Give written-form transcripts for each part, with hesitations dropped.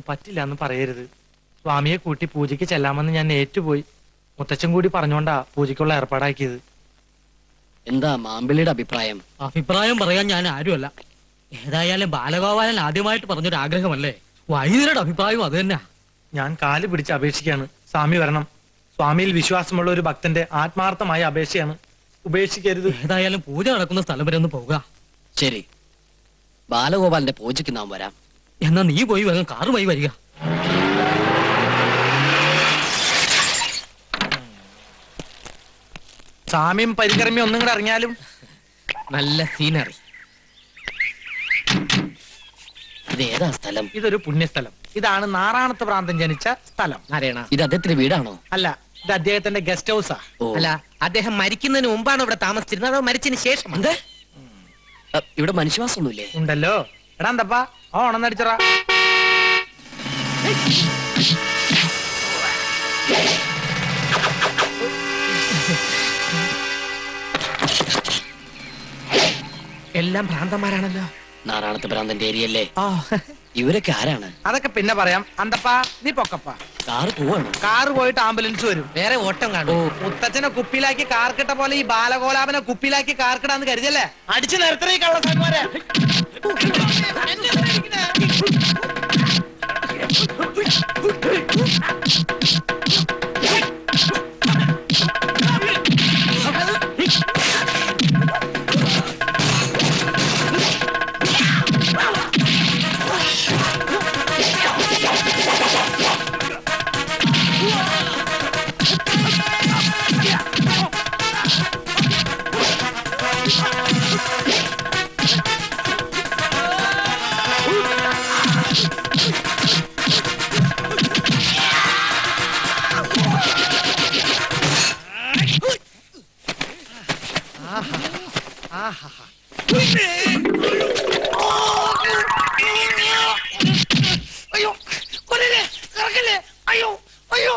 പറ്റില്ല എന്ന് പറയരുത്. സ്വാമിയെ കൂട്ടി പൂജയ്ക്ക് ചെല്ലാമെന്ന് ഞാൻ ഏറ്റുപോയി. മുത്തച്ഛൻ കൂടി പറഞ്ഞോണ്ടാ പൂജയ്ക്കുള്ള ഏർപ്പാടാക്കിയത്. എന്താ മാമ്പിളിയുടെ അഭിപ്രായം? അഭിപ്രായം പറയാൻ ഞാൻ ആരുമല്ല. ഏതായാലും ബാലഗോപാലൻ ആദ്യമായിട്ട് പറഞ്ഞൊരു ആഗ്രഹമല്ലേ. വൈദ്യരുടെ അഭിപ്രായം അത് തന്നെ. ഞാൻ കാല് പിടിച്ച് അപേക്ഷിക്കാണ്, സ്വാമി വരണം. സ്വാമിയിൽ വിശ്വാസമുള്ള ഒരു ഭക്തന്റെ ആത്മാർത്ഥമായ അപേക്ഷയാണ്, ഉപേക്ഷിക്കരുത്. ഏതായാലും പൂജ നടക്കുന്ന സ്ഥലം വരെ ഒന്ന് പോവുക. ശരി, ബാലഗോപാലന്റെ പൂജയ്ക്ക് നാം വരാം. എന്നാ നീ പോയി വേഗം കാറുമായി വരിക. സ്വാമിയും പരികർമ്മിയും ഒന്നും കൂടെ ഇറങ്ങിയാലും. നല്ല സീനറി. ഇത് ഏതാ സ്ഥലം? ഇതൊരു പുണ്യസ്ഥലം. ഇതാണ് നാറാണത്ത് പ്രാന്തൻ ജനിച്ച സ്ഥലം. നാരായണ, ഇത് അദ്ദേഹത്തിന്റെ വീടാണോ? അല്ല, ഇത് അദ്ദേഹത്തിന്റെ ഗസ്റ്റ് ഹൗസാ. ഓ, അല്ല, അദ്ദേഹം മരിക്കുന്നതിന് മുമ്പാണ് ഇവിടെ താമസിച്ചിരുന്നത്, അതോ മരിച്ചതിന് ശേഷം? ഇവിടെ മനുഷ്യവാസമൊന്നുമില്ലേ? ഉണ്ടല്ലോ. എടാ എന്തപ്പാ ഓണന്നടിച്ചറാ. എല്ലാം ഭ്രാന്തന്മാരാണല്ലോ. നാറാണത്ത് ഭ്രാന്തന്റെ ഏരിയല്ലേ? ഇവരൊക്കെ ആരാണ്? അതൊക്കെ പിന്നെ പറയാം. അന്തപ്പാ നീ പൊക്കപ്പാ. കാറ് പോവാണോ? കാറ് പോയിട്ട് ആംബുലൻസ് വരും. വേറെ ഓട്ടം കാണും. മുത്തച്ഛനെ കുപ്പിയിലാക്കി കാർക്കിട്ട പോലെ ഈ ബാലഗോലാപനെ കുപ്പിയിലാക്കി കാർക്കിടാന്ന് കരുതല്ലേ. അടിച്ചു നിർത്തണ ഈ കള്ളസാന്മാരെ. അയ്യോ കൊല്ലല്ലേ, കറക്കല്ലേ, അയ്യോ അയ്യോ.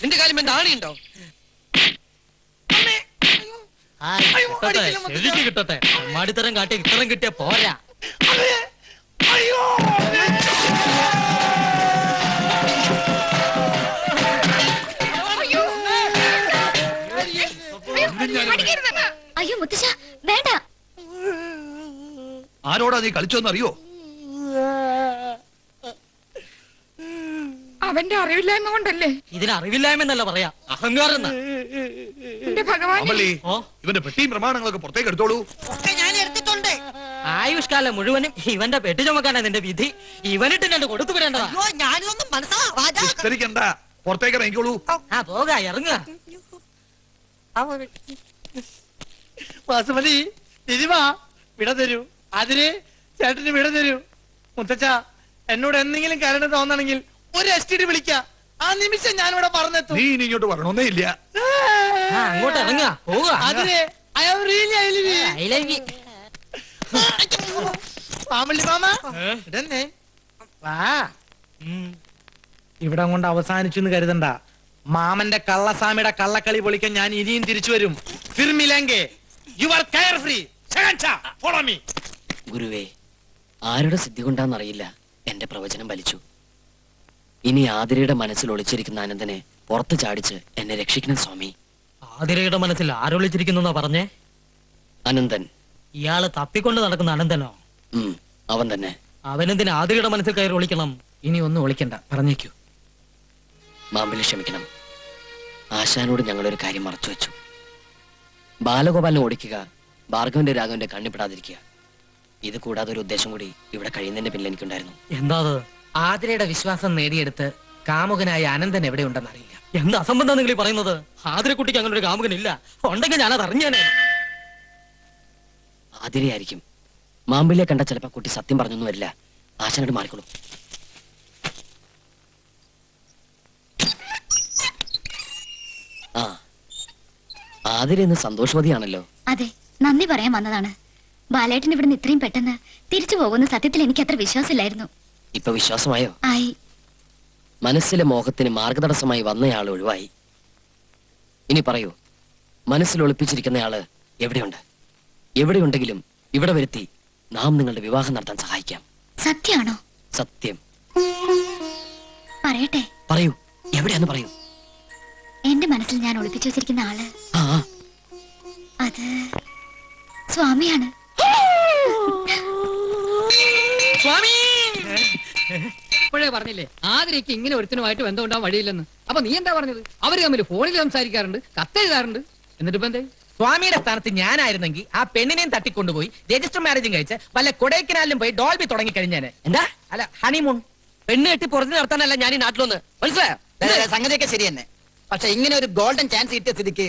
നിന്റെ കാര്യം എന്താ ആണിയുണ്ടോ? കിട്ടട്ടെ. മാടിത്തരം കാട്ടി ഇത്തരം കിട്ടിയ പോരാ. അയ്യോ മുത്തശ്ശ വേണ്ട. ആരോടാ നീ കളിച്ചോന്നറിയോ? അവന്റെ അറിവില്ലായ്മ കൊണ്ടല്ലേ? ഇതിന് അറിവില്ലായ്മ പറയാ, അഹങ്കാരം. എന്റെ ഭഗവാൻ, ഇവന്റെ പെട്ടിയും പ്രമാണങ്ങളൊക്കെ പുറത്തേക്ക് എടുത്തോളൂ. ആയുഷ്കാലം മുഴുവനും ഇവന്റെ പെട്ടി ചുമക്കാനാ നിന്റെ വിധി. ഇവനിട്ട് ഞാൻ കൊടുത്തു വിടേണ്ടതാ. വിസ്തരിക്കണ്ട, പുറത്തേക്ക് ഇറങ്ങിക്കോളൂ. പോക, ഇറങ്ങുക. വാസുമതി തിരുവാ, വിട തരൂ. അതിന് ചേട്ടന് വിട തരൂ. മുത്തച്ഛ, എന്നോട് എന്തെങ്കിലും കരുണ തോന്നണെങ്കിൽ ഒരു STD വിളിക്ക. ആ നിമിഷം ഞാനിവിടെ പറഞ്ഞെത്തും. നീ ഇനി ഇങ്ങോട്ട് വരണോന്നേ ഇല്ല. അങ്ങോട്ട് ഇറങ്ങുക, പോവുക. അതിന് ഇവിടെ കൊണ്ട് അവസാനിച്ചു എന്ന് കരുതണ്ട. മാമന്റെ കള്ളസ്വാമിയുടെ കള്ളക്കളി പൊളിക്കാൻ ഞാൻ ഇനിയും തിരിച്ചു വരും. ഗുരുവേ, ആരുടെ സിദ്ധി കൊണ്ടാന്നറിയില്ല എന്റെ പ്രവചനം ഫലിച്ചു. ഇനി ആതിരയുടെ മനസ്സിൽ ഒളിച്ചിരിക്കുന്ന അനന്തനെ പുറത്തു ചാടിച്ച് എന്നെ രക്ഷിക്കണം സ്വാമി. ആതിരയുടെ മനസ്സിൽ ആരൊളിച്ചിരിക്കുന്നു പറഞ്ഞേ? അനന്തൻ. ഇയാള് തപ്പിക്കൊണ്ട് നടക്കുന്ന അനന്തനോ? അവൻ തന്നെ. അവനെന്തിന് ആതിരയുടെ മനസ്സിൽ കയറി ഒളിക്കണം? ഇനി ഒന്നും ഒളിക്കണ്ട, പറഞ്ഞേക്കൂ. മാമ്പിളി ക്ഷമിക്കണം. ആശാനോട് ഞങ്ങളൊരു കാര്യം മറച്ചു വെച്ചു. ബാലഗോപാലിനെ ഓടിക്കുക, ഭാർഗവന്റെ രാഘവന്റെ കണ്ണിപ്പെടാതിരിക്കുക. ഇത് കൂടാതെ ഒരു ഉദ്ദേശം കൂടി ഇവിടെ കഴിയുന്നതിന്റെ പിന്നിൽ എനിക്കുണ്ടായിരുന്നു. എന്താ അത്? ആതിരയുടെ വിശ്വാസം നേടിയെടുത്ത് കാമുകനായ അനന്തൻ എവിടെയുണ്ടെന്ന് അറിയില്ല. എന്ത് അസംബന്ധം നിങ്ങൾ ഈ പറയുന്നത്? ആതിരക്കുട്ടിക്ക് അങ്ങനെ ഒരു കാമുകനില്ല. ഉണ്ടെങ്കിൽ ഞാനത് അറിഞ്ഞേനെ. ആതിരയായിരിക്കും. മാമ്പിളിയെ കണ്ട ചിലപ്പോ കുട്ടി സത്യം പറഞ്ഞൊന്നും വരില്ല. ആശാനോട് മാറിക്കോളൂ. ആ, ആതിര ഇന്ന് സന്തോഷവതിയാണല്ലോ. അതെ, നന്ദി പറയാൻ വന്നതാണ്. ബാലേട്ടൻ ഇവിടുന്ന് ഇത്രയും പെട്ടെന്ന് തിരിച്ചു പോകുന്ന സത്യത്തിൽ എനിക്ക് അത്ര വിശ്വാസമില്ലായിരുന്നു. ഇപ്പൊ വിശ്വാസമായോ? ആയി. മനസ്സിലെ മോഹത്തിന് മാർഗതടസ്സമായി വന്നയാൾ ഒഴിവായി. ഇനി പറയൂ, മനസ്സിൽ ഒളിപ്പിച്ചിരിക്കുന്നയാള് എവിടെയുണ്ട്? എവിടെയുണ്ടെങ്കിലും ഇവിടെ വരുത്തി നാം നിങ്ങളുടെ വിവാഹം നടത്താൻ സഹായിക്കാം. സത്യാണോ? സത്യം. പറയട്ടെ? പറയൂ, എവിടെയാന്ന് പറയൂ. എന്റെ മനസ്സിൽ ഞാൻ ഒളിപ്പിച്ചു വെച്ചിരിക്കുന്ന ആള് ആ, അത് സ്വാമിയാണ്. ഇപ്പോഴേ പറഞ്ഞില്ലേ ആതിരയ്ക്ക് ഇങ്ങനെ ഒരുത്തനുമായിട്ട് ബന്ധമുണ്ടാവാൻ വഴിയില്ലെന്ന്. അപ്പൊ നീ എന്താ പറഞ്ഞത്? അവര് തമ്മിൽ ഫോണിൽ സംസാരിക്കാറുണ്ട്, കത്തെഴുതാറുണ്ട്. എന്നിട്ട് ഇപ്പൊ എന്തേ? സ്വാമിയുടെ സ്ഥാനത്ത് ഞാനായിരുന്നെങ്കിൽ ആ പെണ്ണിനെയും തട്ടിക്കൊണ്ടുപോയി രജിസ്റ്റർ മാരേജും കഴിച്ച് വല്ല കൊടൈക്കനാലിലും പോയി ഡോൾബി തുടങ്ങി കഴിഞ്ഞാന്. എന്താ? അല്ല, ഹണിമൂൺ. പെണ്ണ് കെട്ടി പുറത്ത് നടത്താനല്ല ഞാൻ ഈ നാട്ടിലൊന്ന്. മനസ്സിലായോ? സംഗതിയൊക്കെ ശരി തന്നെ. പക്ഷെ ഇങ്ങനെ ഒരു ഗോൾഡൻ ചാൻസ് കിട്ടിയ സ്ഥിതിക്ക്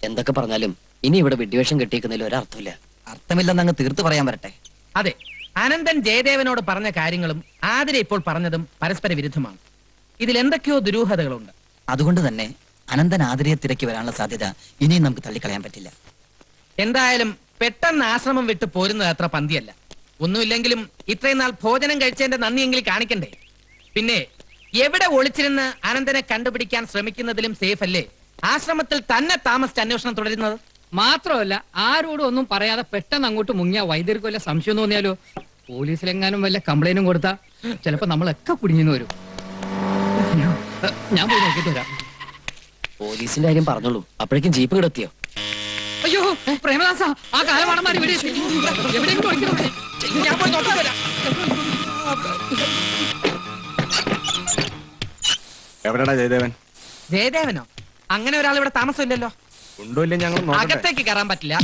എന്തൊക്കെ പറഞ്ഞാലും ഇനി ഇവിടെ വിഡ്വേഷം കെട്ടിക്കുന്നതിൽ ഒരർത്ഥമില്ല. അർത്ഥമില്ലെന്ന് അങ്ങ് തീർത്ത് പറയാൻ വരട്ടെ. അതെ, അനന്തൻ ജയദേവനോട് പറഞ്ഞ കാര്യങ്ങളും ആതിര ഇപ്പോൾ പറഞ്ഞതും പരസ്പര വിരുദ്ധമാണ്. ഇതിൽ എന്തൊക്കെയോ ദുരൂഹതകളുണ്ട്. അതുകൊണ്ട് തന്നെ അനന്തൻ ആതിരയെ തിരക്കി വരാനുള്ള സാധ്യത ഇനിയും നമുക്ക് തള്ളിക്കളയാൻ പറ്റില്ല. എന്തായാലും പെട്ടെന്ന് ആശ്രമം വിട്ട് പോരുന്നത് അത്ര പന്തിയല്ല. ഒന്നുമില്ലെങ്കിലും ഇത്രയും നാൾ ഭോജനം കഴിച്ചതിന്റെ നന്ദിയെങ്കിലും കാണിക്കണ്ടേ? പിന്നെ എവിടെ ഒളിച്ചിരുന്ന് അനന്തനെ കണ്ടുപിടിക്കാൻ ശ്രമിക്കുന്നതിലും സേഫ് അല്ലേ ആശ്രമത്തിൽ തന്നെ താമസിച്ച് അന്വേഷണം തുടരുന്നത്? മാത്രമല്ല ആരോടും ഒന്നും പറയാതെ പെട്ടെന്ന് അങ്ങോട്ട് മുങ്ങിയ വൈദ്യർക്ക് വല്ല സംശയം തോന്നിയാലോ? പോലീസിലെങ്ങാനും വല്ല കംപ്ലൈന്റും കൊടുത്താ ചിലപ്പോ നമ്മളൊക്കെ കുടുങ്ങിന്ന് വരും. ഞാൻ പോയി നോക്കിട്ട് വരാം. പോലീസിന്റെ കാര്യം പറഞ്ഞോളൂ, അപ്പോഴേക്കും ജീപ്പ് കിടത്തിയോ? അയ്യോ പ്രേമദാസ, ആ കാലമാണന്മാർ ഇവിടെ എത്തി. എവിടെയെങ്കിലും ഒളിക്കണം. ഞാൻ പോയി നോക്കാൻ വരാം. എവിടെടാ ജയദേവൻ? ജയദേവനോ? അങ്ങനെ ഒരാൾ ഇവിടെ താമസമില്ലല്ലോ. ഉണ്ടോ ഇല്ല ഞങ്ങൾ നോക്കട്ടെ. അകത്തേക്ക് കയറാൻ പറ്റില്ല.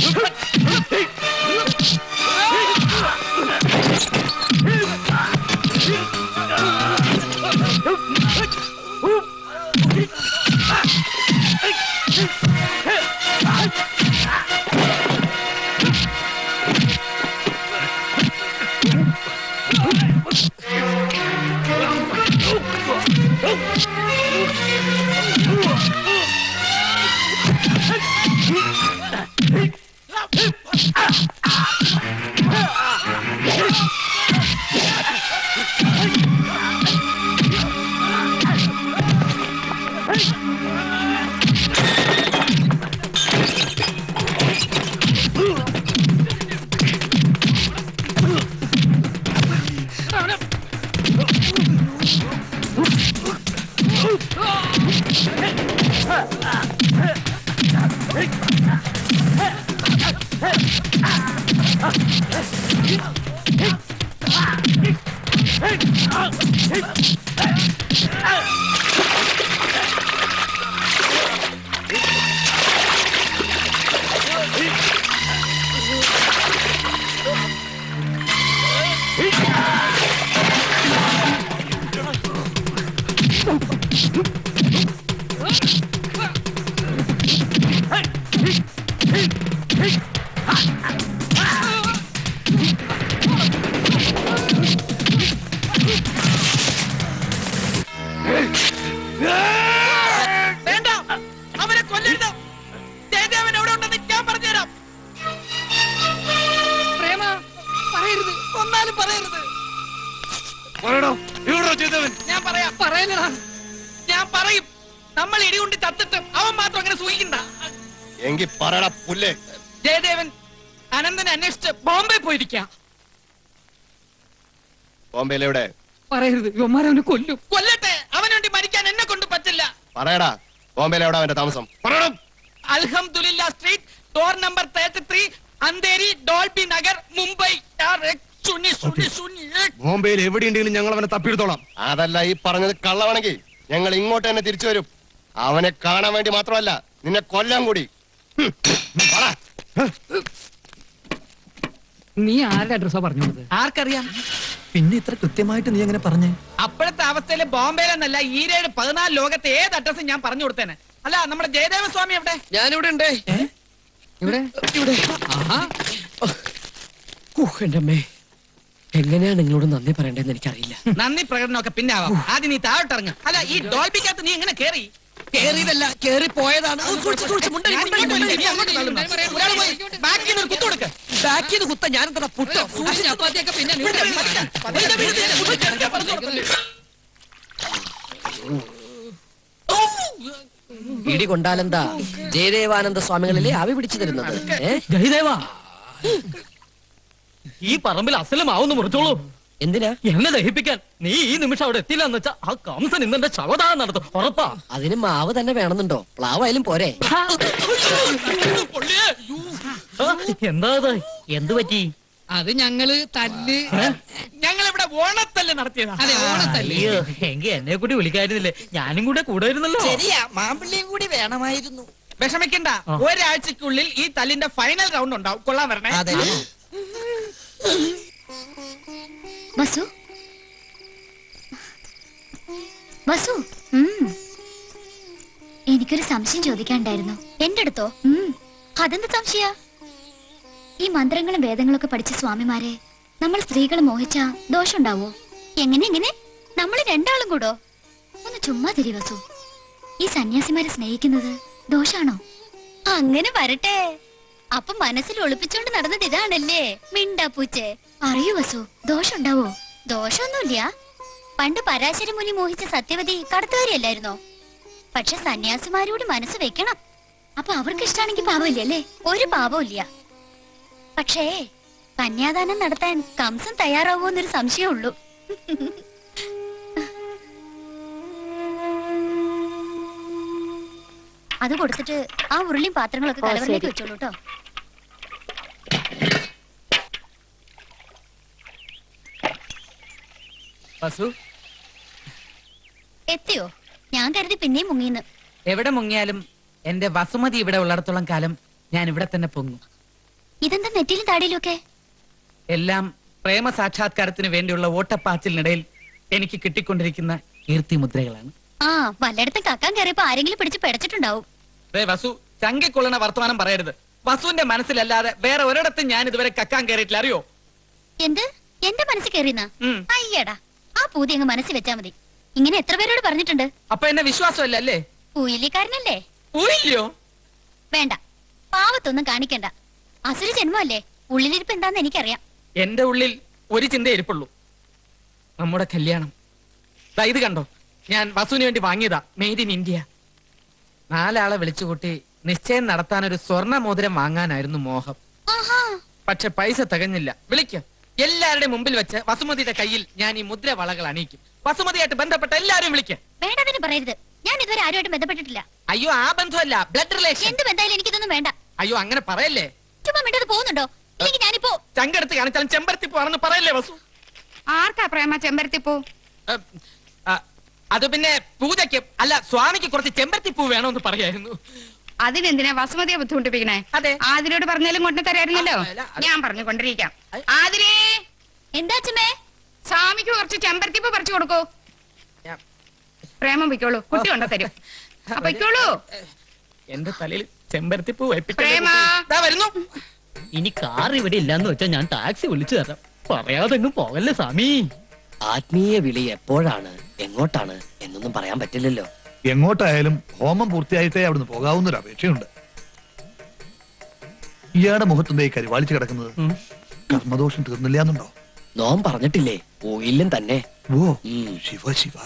വേണ്ട, അവനെ കൊല്ലരുത്. ജയദേവൻ എവിടെ ഉണ്ടെന്ന് ഞാൻ പറഞ്ഞുതരാം. പ്രേമ പറയരുത്, ഒന്നാലും പറയരുത്. ഞാൻ പറയാം. പറയലടാ. ഞാൻ പറയും. നമ്മൾ ഇടികൊണ്ട് ചത്തിട്ട് അവൻ മാത്രം അങ്ങനെ സൂഹിക്കണ്ട. എങ്കി പറയടാ പുല്ലേ. ജയദേവൻ അനന്തനെ അന്വേഷിച്ച് ബോംബെ പോയിരിക്കാം. ബോംബെയിലെവിടെ? പറയരുത്, ഇവന്മാരവനെ കൊല്ലും. കൊല്ലട്ടെ, അവന് വേണ്ടി മരിക്കാൻ എന്നെ കൊണ്ട് പറ്റില്ല. പറയടാ. ബോംബെയിൽ എവിടെ അവന്റെ താമസം പറയണം. Alhamdulillah street, door number 33, Andheri, Dolby Nagar, Mumbai. ബോംബെയിൽ എവിടെയുണ്ടെങ്കിലും ഞങ്ങൾ അവനെ തപ്പിയെടുത്തോളാം. അതല്ല ഈ പറഞ്ഞത് കള്ളവാണെങ്കിൽ ഞങ്ങൾ ഇങ്ങോട്ട് തന്നെ തിരിച്ചു വരും. അവനെ കാണാൻ വേണ്ടി മാത്രമല്ല, നിന്നെ കൊല്ലാൻ കൂടി. പറ. നീ ആരുടെ അഡ്രസ്സാ പറഞ്ഞു കൊടുത്തത്? ആർക്കറിയാം? പിന്നെ ഇത്ര കൃത്യമായിട്ട് നീ എങ്ങനെ പറഞ്ഞേ? അപ്പോഴത്തെ അവസ്ഥയില് ബോംബെയിലെന്നല്ല ഈരേഴ് 14 ലോകത്തെ ഏത് അഡ്രസ്സും ഞാൻ പറഞ്ഞു കൊടുത്തേനെ. അല്ല, നമ്മുടെ ജയദേവ സ്വാമി എവിടെ? ഞാനിവിടെ ഉണ്ട്. ഇവിടെ ആഹാ. എന്റെ അമ്മേ, എങ്ങനെയാ നിങ്ങളോട് നന്ദി പറയണ്ടെന്ന് എനിക്കറിയില്ല. നന്ദി പ്രകടനമൊക്കെ പിന്നെ ആവാം. ആദ്യം നീ താഴോട്ടിറങ്ങ. അല്ല, ഈ ഡോൾബിക്കകത്ത് നീ എങ്ങനെ കേറി? കേറിയതല്ല, കേറി പോയതാണ്. ഞാൻ ഇങ്ങോട്ട് വരില്ല, നീ അങ്ങോട്ട് തള്ളുന്നു. ഒരാള് പോയി ബാക്കിൽ നിന്ന് ഒരു കുത്ത് കൊടുക്ക്. ബാക്കിൽ നിന്ന് കുത്ത ഞാൻ എന്താ പുട്ടോ? ചപ്പാത്തിയൊക്കെ പിന്നെ നീ വിട്, ഇവിടെ വിട്, വിട്, വിട്, വിട്, പറഞ്ഞു കൊടുക്കല്ലേ. ഇടി കൊണ്ടാലെന്താ ജയദേവാനന്ദ സ്വാമികളിലെ ആവി പിടിച്ചു തരുന്നത്? ജയദേവാ, ഈ പറമ്പിൽ അസലമാവുന്ന മുറിച്ചോളൂ. എന്തിനാ? എന്നെ ദഹിപ്പിക്കാൻ. നീ ഈ നിമിഷം അവിടെ എത്തില്ല എന്ന് വെച്ചാ ആ കംസൻ ഇന്നെന്റെ ശവദാനം നടത്തും. ഉറപ്പാ. അതിന് മാവ് തന്നെ വേണമെന്നുണ്ടോ? പ്ലാവായാലും പോരെ? ആ, എന്താ ഇത്? എന്ത് പറ്റി? അത് ഞങ്ങള് തല്ല്. ഞങ്ങൾ ഇവിടെ ഓണത്തല്ല് നടത്തിയതാ. അതെ, ഓണത്തല്ല്. അയ്യോ, എങ്കി എന്നെ കൂടി വിളിക്കായിരുന്നില്ലേ? ഞാനും കൂടെ കൂടെ ഇരുന്നല്ലോ. ശരിയാ, മാമ്പിള്ളിയും കൂടി വേണമായിരുന്നു. വിഷമിക്കണ്ട, ഒരാഴ്ചക്കുള്ളിൽ ഈ തല്ലിന്റെ ഫൈനൽ റൗണ്ട് ഉണ്ടാവും. കൊള്ളാൻ വരണേ. അതെ. വസു വസു, എനിക്കൊരു സംശയം ചോദിക്കാണ്ടായിരുന്നു. എന്റെ അടുത്തോ? അതെന്ത് സംശയ? ഈ മന്ത്രങ്ങളും വേദങ്ങളൊക്കെ പഠിച്ച സ്വാമിമാരെ നമ്മൾ സ്ത്രീകൾ മോഹിച്ച ദോഷമുണ്ടാവോ? എങ്ങനെ നമ്മൾ രണ്ടാളും കൂടോ? ഒന്ന് ചുമ്മാ തിരി വസു. ഈ സന്യാസിമാരെ സ്നേഹിക്കുന്നത് ദോഷാണോ? അങ്ങനെ വരട്ടെ. അപ്പൊ മനസ്സിൽ ഒളിപ്പിച്ചോണ്ട് നടന്നത് ഇതാണല്ലേ? മിണ്ടാപ്പൂച്ചേ, അറിയൂ വസു, ദോഷമുണ്ടാവോ? ദോഷമൊന്നുമില്ല. പണ്ട് പരാശര മുനി മോഹിച്ച സത്യവതി കടത്തുകാരിയല്ലായിരുന്നോ? പക്ഷെ സന്യാസിമാരോട് മനസ്സ് വെക്കണം. അപ്പൊ അവർക്ക് ഇഷ്ടാണെങ്കിൽ പാപമില്ലല്ലേ? ഒരു പാപവും ഇല്ല. പക്ഷേ കന്യാദാനം നടത്താൻ കംസൻ തയ്യാറാവുമെന്നൊരു സംശയമുള്ളൂ. അത് കൊടുത്തിട്ട് ആ ഉരുളിയും പാത്രങ്ങളൊക്കെ കലവറിലേക്ക് വെച്ചോളൂ കേട്ടോ. വസു, എത്തിയോ? ഞാൻ കരുതി പിന്നെയും മുങ്ങിന്ന്. എവിടെ മുങ്ങിയാലും എന്റെ വസുമതി ഇവിടെ ഉള്ളിടത്തോളം കാലം ഞാൻ ഇവിടെ തന്നെ പൊങ്ങും. ഇതെന്താ നെറ്റിയിലും താടിയിലും ഒക്കെ? എല്ലാം പ്രേമ സാക്ഷാത്കാരത്തിന് വേണ്ടിയുള്ള ഓട്ടപ്പാച്ചിലിനിടയിൽ എനിക്ക് കിട്ടിക്കൊണ്ടിരിക്കുന്ന കീർത്തി മുദ്രകളാണ്. ആ, വല്ലയിടത്തും കക്കാൻ കയറിയപ്പോ ആരെങ്കിലും പിടിച്ച് പെടച്ചിട്ടുണ്ടാവും. വസു, ചങ്കിക്കൊള്ളണ വർത്തമാനം പറയരുത്. വസുവിന്റെ മനസ്സിലല്ലാതെ വേറെ ഒരിടത്തും ഞാൻ ഇതുവരെ കക്കാൻ കയറിയിട്ടില്ല, അറിയോ? എന്ത്? എന്റെ മനസ്സിൽ കയറിയെന്നാ? ഉം. അയ്യടാ, ആ പൂതി അങ്ങ് മനസ്സിൽ വെച്ചാ മതി. ഇങ്ങനെ എത്ര പേരോട് പറഞ്ഞിട്ടുണ്ട്? അപ്പൊ എന്നെ വിശ്വാസമല്ല അല്ലേ? പൂയില്ലിക്കാരനല്ലേ? പോയില്ലയോ? വേണ്ട, പാവത്തൊന്നും കാണിക്കണ്ട. അസുര ജന്മല്ലേ? ഉള്ളിലിരിപ്പ് എന്താന്ന് എനിക്കറിയാം. എന്റെ ഉള്ളിൽ ഒരു ചിന്ത ഇരിപ്പുള്ളൂ, നമ്മുടെ കല്യാണം. ദാ ഇത് കണ്ടോ, ഞാൻ വസുവിന് വേണ്ടി വാങ്ങിയതാ, മെയ്ഡ് ഇൻ ഇന്ത്യ. 4 ആളെ വിളിച്ചുകൂട്ടി നിശ്ചയം നടത്താൻ ഒരു സ്വർണ്ണ മോതിരം വാങ്ങാനായിരുന്നു മോഹം. ആഹാ, പക്ഷെ പൈസ തികഞ്ഞില്ല. വിളിക്ക, എല്ലാവരുടെ മുമ്പിൽ വെച്ച് വസുമതിയുടെ കയ്യിൽ ഞാൻ ഈ മുദ്ര വളകൾ അണിയിക്കും. വസുമതിയായിട്ട് ബന്ധപ്പെട്ട എല്ലാവരും വിളിക്ക. വേണ്ടതിന് പറയരുത്. ഞാൻ ഇതുവരെ ആരുമായിട്ടും ബന്ധപ്പെട്ടിട്ടില്ല. അയ്യോ, ആ ബന്ധമല്ല, ബ്ലഡ് റിലേഷൻ. എന്ത് ബന്ധമായാലും എനിക്കിതൊന്നും വേണ്ട. അയ്യോ, അങ്ങനെ പറയല്ലേ. ചുമ്മാ മിണ്ടത് പോകുന്നുണ്ടോ? ഇല്ലെങ്കിൽ ഞാനിപ്പോ ചങ്കെടുത്ത് കാണിച്ചാലും ചെമ്പരത്തിപ്പൂ ആണെന്ന് പറയല്ലേ വസു. ആർക്കാ പ്രേമ ചെമ്പരത്തിപ്പൂ? അത് പിന്നെ പൂജയ്ക്ക് അല്ല, സ്വാമിക്ക് കുറച്ച് ചെമ്പരത്തിപ്പൂ വേണമെന്ന് പറയായിരുന്നു. അതിനെന്തിനാ വസുമതിയെ ബുദ്ധിമുട്ടിപ്പിക്കണേ? അതെ. ആതിരോട് പറഞ്ഞാലും കൊണ്ടു തരായിരുന്നല്ലോ. അല്ല, അത് ഞാൻ പറഞ്ഞു കൊണ്ടിരിക്കാം. ആതിരേ, എന്താ അച്ഛമ്മേ? സ്വാമിക്ക് കുറച്ച് ചെമ്പരത്തിപ്പൂ പറിച്ചു കൊടുക്കൂ. ഞാൻ- പ്രേമം വയ്ക്കോളൂ, കുട്ടി കൊണ്ടു തരും. അപ്പൊ വയ്ക്കോളൂ. എന്റെ തലയിൽ ചെമ്പരത്തിപ്പൂ പ്രേമ. വരുന്നു. ഇനി കാർ ഇവിടെ ഇല്ലാന്ന് വെച്ചാ ഞാൻ ടാക്സി വിളിച്ചു തരാം. പറയാതെങ്ങും പോകല്ലേ സ്വാമി. ആത്മീയ വിളി എപ്പോഴാണ് എങ്ങോട്ടാണ് എന്നൊന്നും പറയാൻ പറ്റില്ലല്ലോ. എങ്ങോട്ടായാലും ഹോമം പൂർത്തിയായിട്ടേ അവിടുന്ന് പോകാവുന്നൊരു അപേക്ഷയുണ്ട്. ഇയാളുടെ മുഖത്തുണ്ടേ കരിവാളിച്ച് കിടക്കുന്നത്. കർമ്മദോഷം തീർന്നില്ല എന്നുണ്ടോ? നോം പറഞ്ഞിട്ടില്ലേ, ഓയിലും തന്നെ. ഓ, ഉം. ശിവ ശിവ.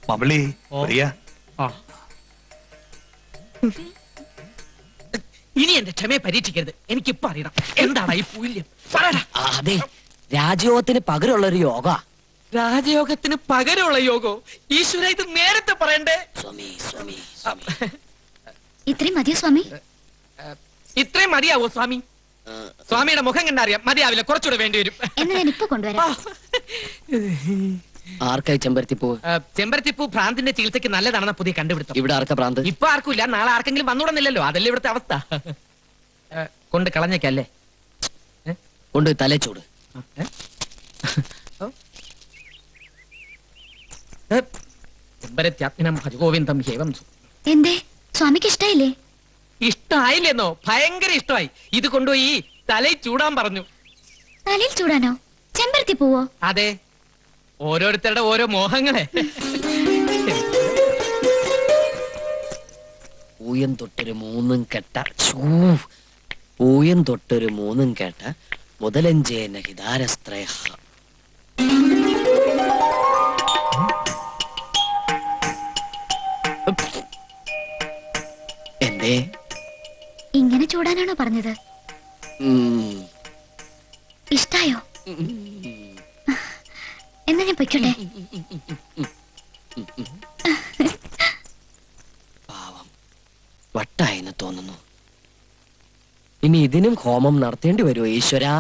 മമ്പളി, പ്രിയ, ഇനി എന്റെ ക്ഷമയെ പരീക്ഷിക്കരുത്. എനിക്കിപ്പോ അറിയണം എന്താണ് ഈ പൂല്യം. പറയടാ. അതെ, രാജയോഗത്തിന് പകരമുള്ള ഒരു യോഗ. രാജയോഗത്തിന് പകരമുള്ള യോഗോ? ഈശ്വര, ഇത് നേരത്തെ പറയണ്ടേ? സ്വാമി സ്വാമി ഇത്രയും മതിയോ സ്വാമി? ഇത്രയും മതിയാവോ സ്വാമി? സ്വാമിയുടെ മുഖം കണ്ടറിയാം മതിയാവില്ല, കുറച്ചുകൂടെ വേണ്ടി വരും. എന്നാ ഞാൻ ഇപ്പൊ കൊണ്ടുവരാം. ആർക്കായി ചെമ്പരത്തിപ്പൂ? ചെമ്പരത്തിപ്പൂ ഭ്രാന്തിന്റെ ചികിത്സയ്ക്ക് നല്ലതാണെന്ന പുതിയ കണ്ടുപിടുത്തം. ഇവിടെ ആർക്കാ ഭ്രാന്ത്? ഇപ്പൊ ആർക്കുമില്ല, നാളെ ആർക്കെങ്കിലും വന്നുകൂടുന്നില്ലല്ലോ, അതല്ലേ ഇവിടുത്തെ അവസ്ഥ. കൊണ്ട് കളഞ്ഞേക്കല്ലേ? കൊണ്ട് തലച്ചൂട്. ചെമ്പരത്യാത്മനം ഭജഗോവിന്ദം ഹേവം. എന്തേ സ്വാമിക്ക് ഇഷ്ടായില്ലേ? ഇഷ്ടമായില്ലെന്നോ? ഭയങ്കര ഇഷ്ടമായി. ഇത് കൊണ്ടുപോയി തലയിൽ ചൂടാൻ പറഞ്ഞു. തലയിൽ ചൂടാനോ? ചെമ്പരത്തി പൂവോ? അതെ, ഓരോരുത്തരുടെ ഓരോ മോഹങ്ങളെ. പൂയം തൊട്ടൊരു മൂന്നും കെട്ട പൂയം തൊട്ടൊരു മൂന്നും കേട്ട മുതലഞ്ചേന ഹിതാരസ്ത്രയ. എന്തേ ഇങ്ങനെ ചൂടാനാണോ പറഞ്ഞത്? ഉം. ഇഷ്ടായോ? എന്നാ ഞാൻ പൊയ്ക്കോട്ടെ. പാവം വട്ടായെന്ന് തോന്നുന്നു. ഇനി ഇതിനും ഹോമം നടത്തേണ്ടി വരുമോ ഈശ്വരാ?